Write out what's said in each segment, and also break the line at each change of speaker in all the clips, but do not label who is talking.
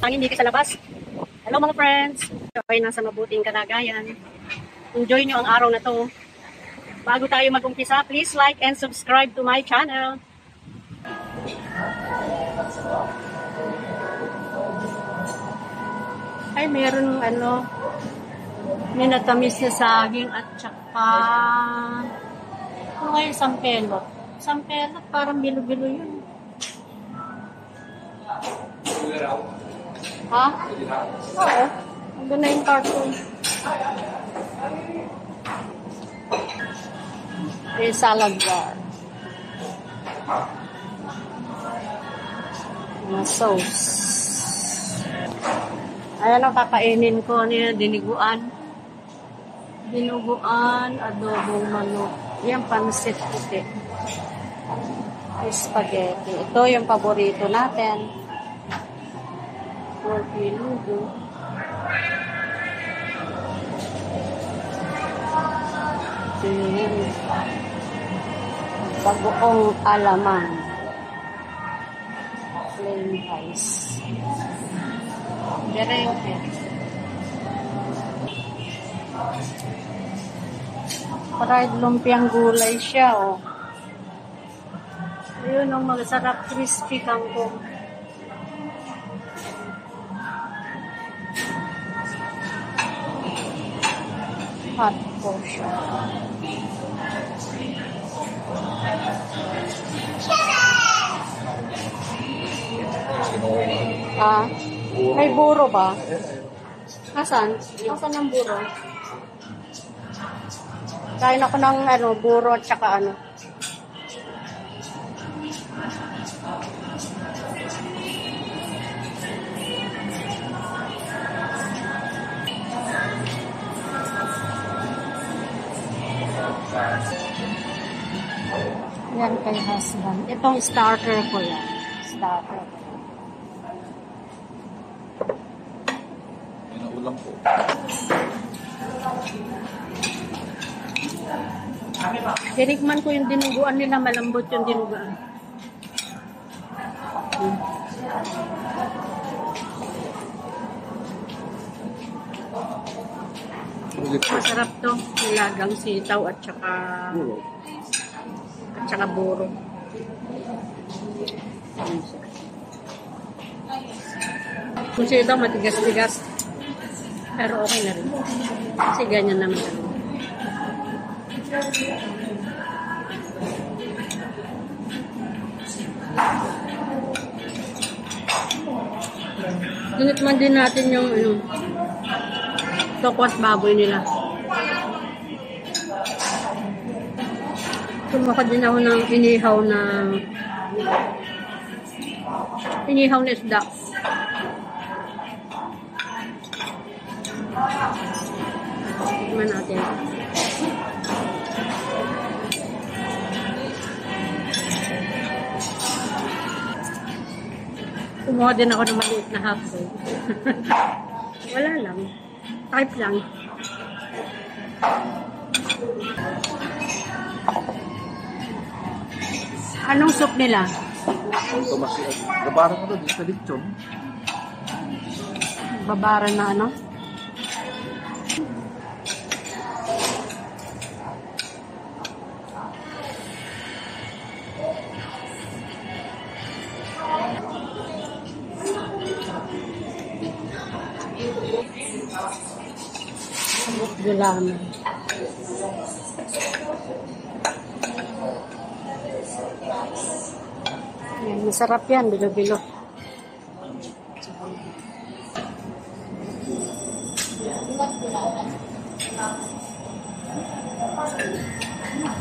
Ang hindi ka sa labas. Hello mga friends. Okay, nasa mabuting kalagayan. Enjoy nyo ang araw na to. Bago tayo mag-umpisa, please like and subscribe to my channel. Ay, meron minatamis na saging at saka ano nga yung sampelot. Sampelot, parang bilo-bilo yun. Ha? Oo. Ando na yung cartoon. May salad bar. Mga sauce. Ayan ang kakainin ko niya, diniguan. Dinuguan, adobong manok. Yan, pansit puti. Spaghetti. Ito yung paborito natin. Pork menudo. Bagoong alaman. Plain rice. Derengke. Fried lumpiang gulay siya, oh. Ayun, ang masarap crispy kangkong. Hot portion. Ah, may buro ba? Asan? Asan ang buro? Kain ako ng buro at saka Yan kay husband. Itong starter ko yan. Starter ko.
Yan ang ulam po.
Tinikman ko yung dinuguan nila. Malambot yung dinuguan. Masarap to. Nilagang sitaw at saka buro. Kung sitaw matigas-tigas. Pero okay na rin. Kasi ganyan naman talaga. Tinikman din natin yung toko at baboy nila. Kumuha din ako ng inihaw na isda. Tikman natin. Kumuha din ako ng maliit na half-boy. Wala lang. Type lang. Anong soup nila?
Ito mas babaran ko doon sa lechon.
Babaran na gulaman. Yan, masarap yan, bilo-bilo.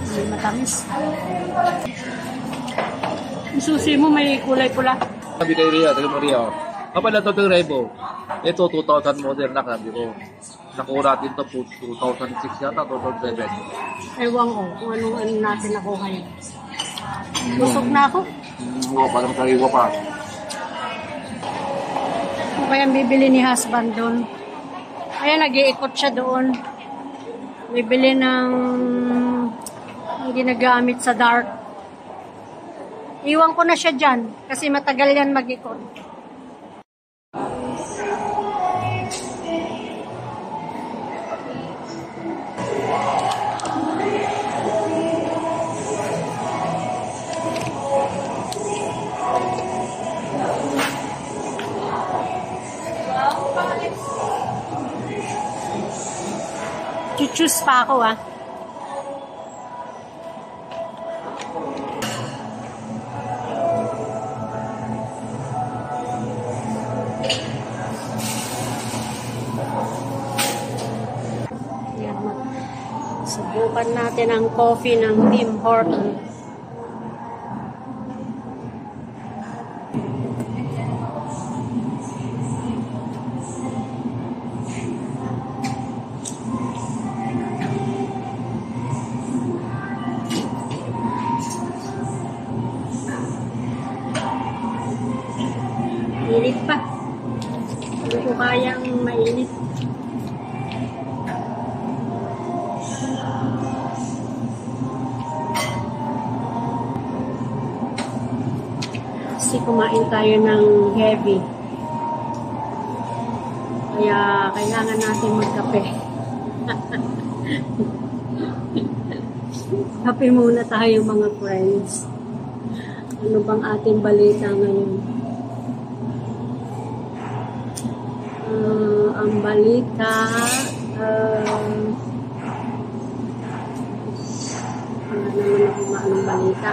May matamis. Yung susi mo may kulay pula.
Sabi kay Ria, taga Maria. Kapala ito itong Rebo. Ito 2000 model na sabi ko. Nakuha natin ito 2006 yata, 2007.
Ewan ko kung anong natin nakuha yun. Busog na ako.
Parang kariwa pa.
Kung kaya bibili ni husband doon. Ayan, nag-iikot siya doon. Bibili ng ginagamit sa dark. Iwan ko na siya dyan kasi matagal yan mag-ikot. Mag-choose pa ako ah. Subukan natin ang coffee ng Tim Hortons. Init pa. Hindi ko kayang mainit. Kasi kumain tayo ng heavy. Kaya kailangan natin magkape. Kape muna tayo mga friends. Ano bang ating balita ngayon? Ang balita wala naman ako maanong balita.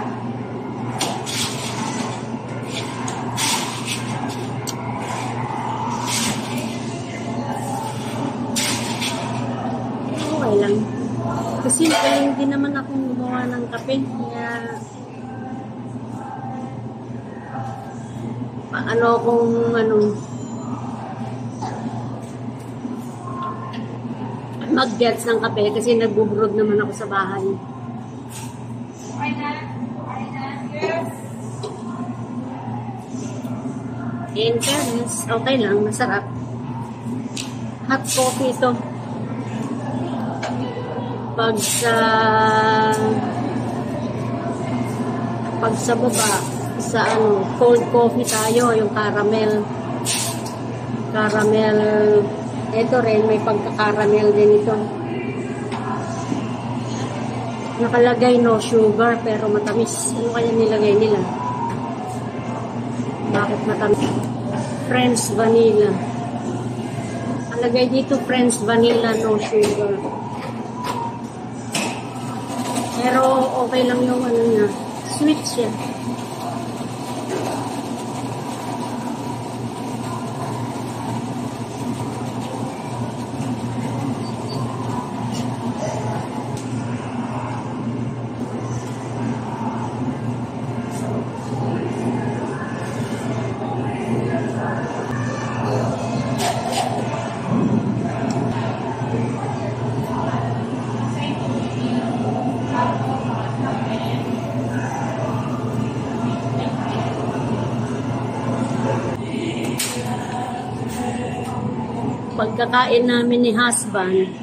Okay lang. Kasi galing din naman akong gumawa ng kape. Kaya paano kung mag-gets ng kape kasi nagbubrod naman ako sa bahay. In fairness, okay lang, masarap. Hot coffee ito. Pag sa baba, sa cold coffee tayo, yung caramel. Ito rin, may pagka-caramel din ito. Nakalagay no sugar, pero matamis. Ano kaya nilagay nila? Bakit matamis? French vanilla. Nakalagay dito French vanilla, no sugar. Pero okay lang yung niya. Sweet siya. Pagkakain namin ni husband,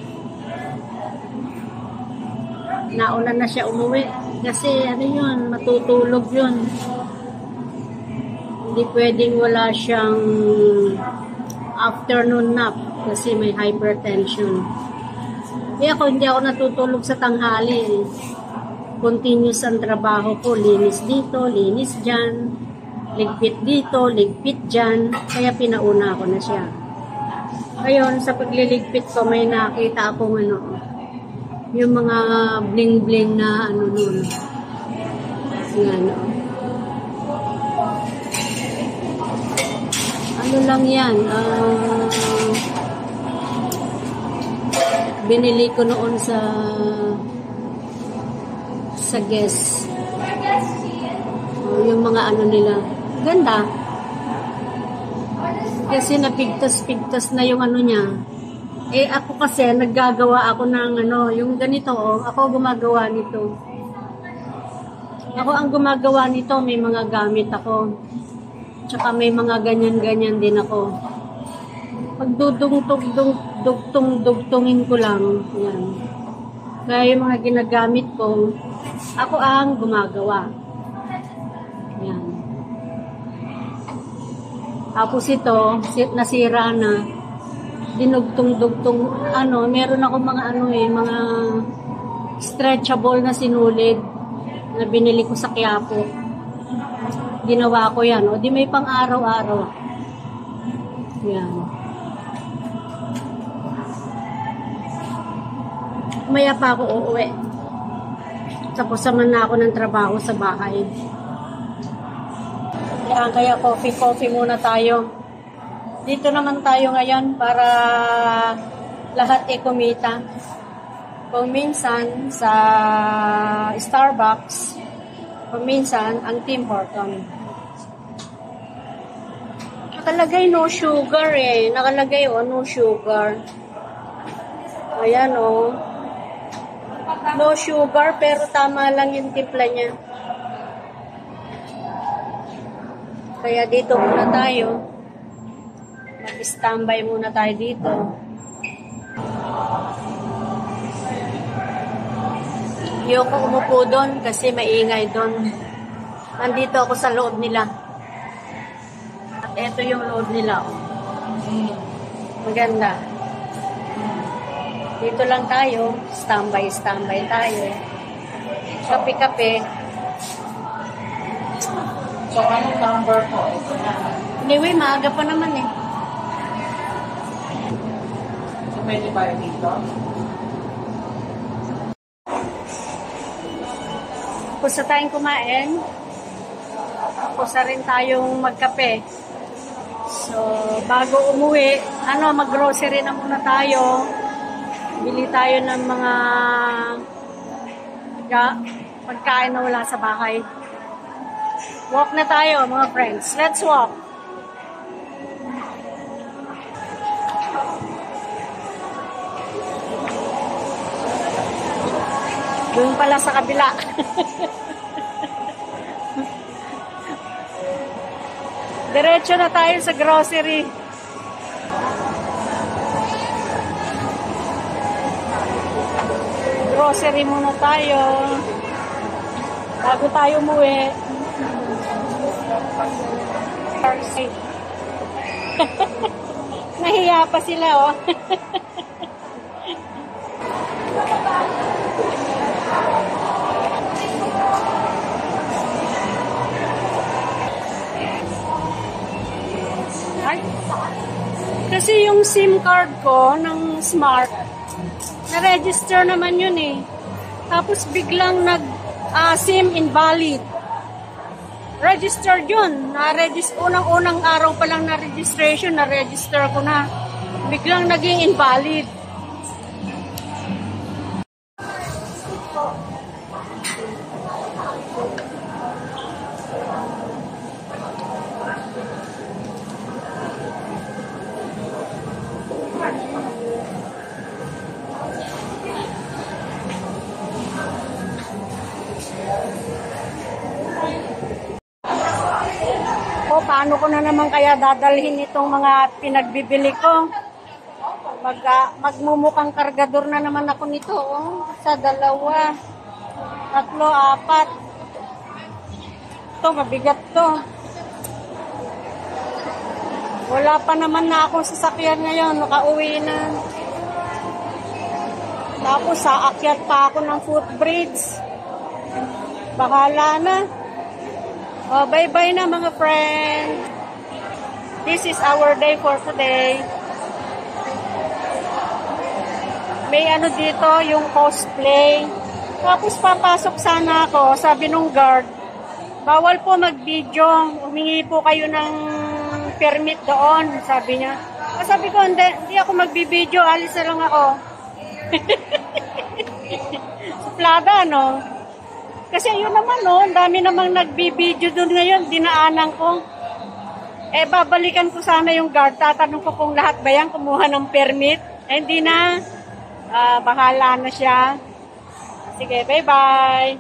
nauna na siya umuwi kasi yun, matutulog yun. Hindi pwedeng wala siyang afternoon nap kasi may hypertension. Kaya hindi ako natutulog sa tanghali. Continuous ang trabaho ko, linis dito, linis dyan, ligpit dito, ligpit dyan, kaya pinauna ako na siya. Ngayon, sa pagliligpit ko, may nakita akong yung mga bling-bling na nun. Yan, ano lang yan, binili ko noon sa Guess. Yung mga nila. Ganda. Kasi napigtas-pigtas na yung niya. Ako kasi, naggagawa ako ng yung ganito, ako gumagawa nito. Ako ang gumagawa nito, may mga gamit ako. Tsaka may mga ganyan-ganyan din ako. Pag dugtong-dugtungin ko lang, yan. Kaya yung mga ginagamit ko, ako ang gumagawa. Yan. Tapos ito, nasira na. Dinugtong-dugtong, meron ako mga mga stretchable na sinulid na binili ko sa Quiapo. Ginawa ko yan. O di may pang araw-araw. Yan. Maya pa ako uuwi. Tapos naman na ako ng trabaho sa bahay. Yan, kaya coffee muna tayo. Dito naman tayo ngayon para lahat kumita. Kung minsan sa Starbucks, kung minsan ang Tim Hortons. Nakalagay no sugar eh. Nakalagay no sugar. Ayan no sugar pero tama lang yung timpla niya. Kaya dito muna tayo. Mag-standby muna tayo dito. Ayoko umupo doon kasi maingay doon. Nandito ako sa loob nila. At ito yung loob nila. Maganda. Dito lang tayo. Standby tayo. Kape-kape.
So, anong number po? Ito na.
Anyway, maaga pa naman eh.
So, pwede ba yung dito?
Tapos na tayong kumain. Tapos na rin tayong magkape. So, bago umuwi, mag-grocery na muna tayo. Bili tayo ng mga pagkain na wala sa bahay. Walk na tayo, mga friends. Let's walk. Doon pala sa kabila. Diretso na tayo sa grocery. Grocery muna tayo. Bago tayo umuwi. Nahiya pa sila, oh. Ay. Kasi yung SIM card ko ng Smart, na-register naman yun eh. Tapos biglang SIM invalid. Registered yun. Unang-unang araw pa lang na registration, na-register ko na. Biglang naging invalid. Paano ko na naman kaya dadalhin itong mga pinagbibili ko? Magmumukhang kargador na naman ako nito, oh. Sa 2, 3, 4. Ito, mabigat to. Wala pa naman na akong sasakyan ngayon. Nakauwi na. Tapos, aakyat pa ako ng footbridge. Bahala na. Oh, bye-bye na mga friend. This is our day for today. May dito, yung cosplay. Tapos papasok sana ako, sabi nung guard, bawal po mag-video, humingi po kayo ng permit doon, sabi niya. Sabi ko, hindi ako mag-video, alis na lang ako. Suplada, no? Kasi yun naman, no, ang dami namang nagbibideo doon ngayon, dinaanan ko. Babalikan ko sana yung guard, tatanong ko kung lahat ba yan kumuha ng permit. Hindi na, bahala na siya. Sige, bye-bye.